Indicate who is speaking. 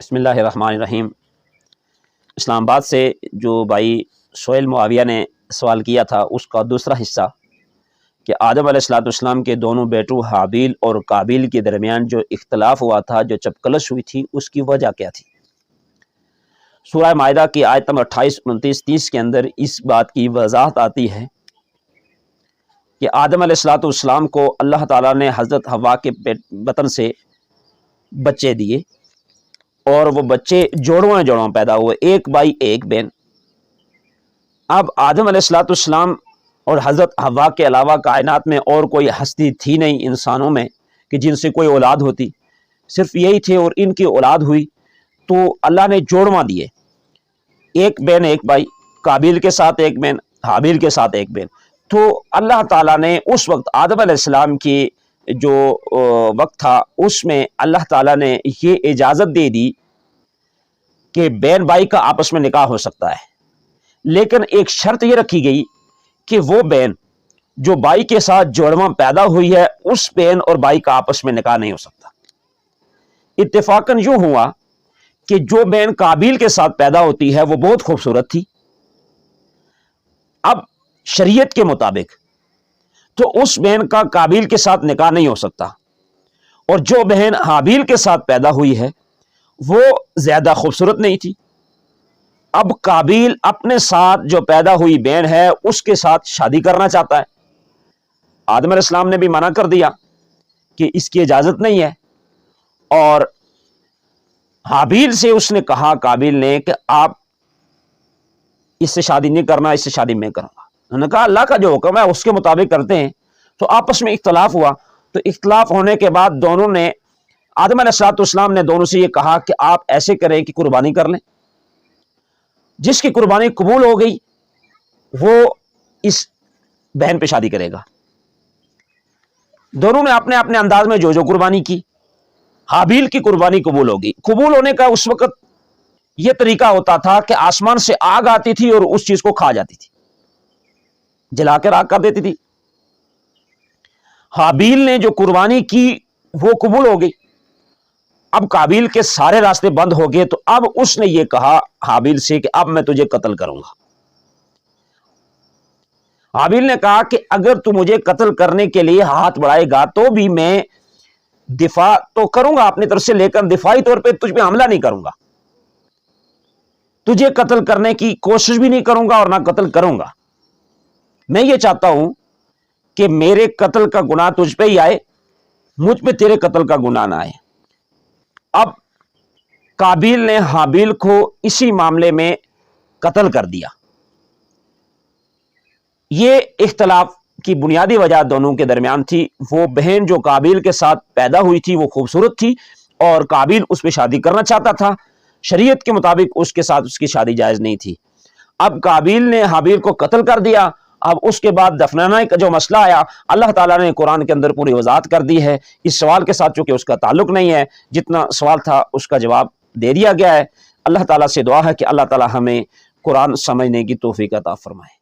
Speaker 1: بسم اللہ الرحمن الرحیم۔ اسلام آباد سے جو بھائی سہیل معاویہ نے سوال کیا تھا اس کا دوسرا حصہ کہ آدم علیہ السلام کے دونوں بیٹوں حابیل اور قابیل کے درمیان جو اختلاف ہوا تھا، جو چپکلش ہوئی تھی، اس کی وجہ کیا تھی۔ سورہ مائدہ کی آیت نمبر 28، 29، 30 کے اندر اس بات کی وضاحت آتی ہے کہ آدم علیہ السلام کو اللہ تعالیٰ نے حضرت حوا کے بطن سے بچے دیے اور وہ بچے جوڑواں پیدا ہوئے، ایک بھائی ایک بہن۔ اب آدم علیہ السلام اور حضرت حوا کے علاوہ کائنات میں اور کوئی ہستی تھی نہیں انسانوں میں کہ جن سے کوئی اولاد ہوتی، صرف یہی تھے اور ان کی اولاد ہوئی تو اللہ نے جوڑواں دیے، ایک بہن ایک بھائی، قابیل کے ساتھ ایک بہن، حابیل کے ساتھ ایک بہن۔ تو اللہ تعالیٰ نے اس وقت آدم علیہ السلام کی جو وقت تھا اس میں اللہ تعالیٰ نے یہ اجازت دے دی کہ بہن بھائی کا آپس میں نکاح ہو سکتا ہے، لیکن ایک شرط یہ رکھی گئی کہ وہ بہن جو بھائی کے ساتھ جوڑواں پیدا ہوئی ہے اس بہن اور بھائی کا آپس میں نکاح نہیں ہو سکتا۔ اتفاقاً یوں ہوا کہ جو بہن قابیل کے ساتھ پیدا ہوتی ہے وہ بہت خوبصورت تھی، اب شریعت کے مطابق تو اس بہن کا قابیل کے ساتھ نکاح نہیں ہو سکتا، اور جو بہن حابیل کے ساتھ پیدا ہوئی ہے وہ زیادہ خوبصورت نہیں تھی۔ اب قابیل اپنے ساتھ جو پیدا ہوئی بہن ہے اس کے ساتھ شادی کرنا چاہتا ہے، آدم علیہ السلام نے بھی منع کر دیا کہ اس کی اجازت نہیں ہے، اور حابیل سے اس نے کہا، قابیل نے، کہ آپ اس سے شادی نہیں کرنا، اس سے شادی میں کروں گا۔ انہوں نے کہا اللہ کا جو حکم ہے اس کے مطابق کرتے ہیں۔ تو آپس میں اختلاف ہوا، تو اختلاف ہونے کے بعد دونوں نے، آدم علیہ السلام نے دونوں سے یہ کہا کہ آپ ایسے کریں کہ قربانی کر لیں، جس کی قربانی قبول ہو گئی وہ اس بہن پہ شادی کرے گا۔ دونوں نے اپنے اپنے انداز میں جو قربانی کی، حابیل کی قربانی قبول ہوگی۔ قبول ہونے کا اس وقت یہ طریقہ ہوتا تھا کہ آسمان سے آگ آتی تھی اور اس چیز کو کھا جاتی تھی، جلا کے راکھ کر دیتی تھی۔ حابیل نے جو قربانی کی وہ قبول ہو گئی، اب قابیل کے سارے راستے بند ہو گئے، تو اب اس نے یہ کہا حابیل سے کہ اب میں تجھے قتل کروں گا۔ حابیل نے کہا کہ اگر تو مجھے قتل کرنے کے لیے ہاتھ بڑھائے گا تو بھی میں دفاع تو کروں گا اپنی طرف سے، لیکن دفاعی طور پہ تجھ پہ حملہ نہیں کروں گا، تجھے قتل کرنے کی کوشش بھی نہیں کروں گا اور نہ قتل کروں گا۔ میں یہ چاہتا ہوں کہ میرے قتل کا گناہ تجھ پہ ہی آئے، مجھ پہ تیرے قتل کا گناہ نہ آئے۔ اب قابیل نے حابیل کو اسی معاملے میں قتل کر دیا۔ یہ اختلاف کی بنیادی وجہ دونوں کے درمیان تھی، وہ بہن جو قابیل کے ساتھ پیدا ہوئی تھی وہ خوبصورت تھی اور قابیل اس پہ شادی کرنا چاہتا تھا، شریعت کے مطابق اس کے ساتھ اس کی شادی جائز نہیں تھی۔ اب قابیل نے حابیل کو قتل کر دیا۔ اب اس کے بعد دفنانے کا جو مسئلہ آیا، اللہ تعالیٰ نے قرآن کے اندر پوری وضاحت کر دی ہے۔ اس سوال کے ساتھ چونکہ اس کا تعلق نہیں ہے، جتنا سوال تھا اس کا جواب دے دیا گیا ہے۔ اللہ تعالیٰ سے دعا ہے کہ اللہ تعالیٰ ہمیں قرآن سمجھنے کی توفیق عطا فرمائے۔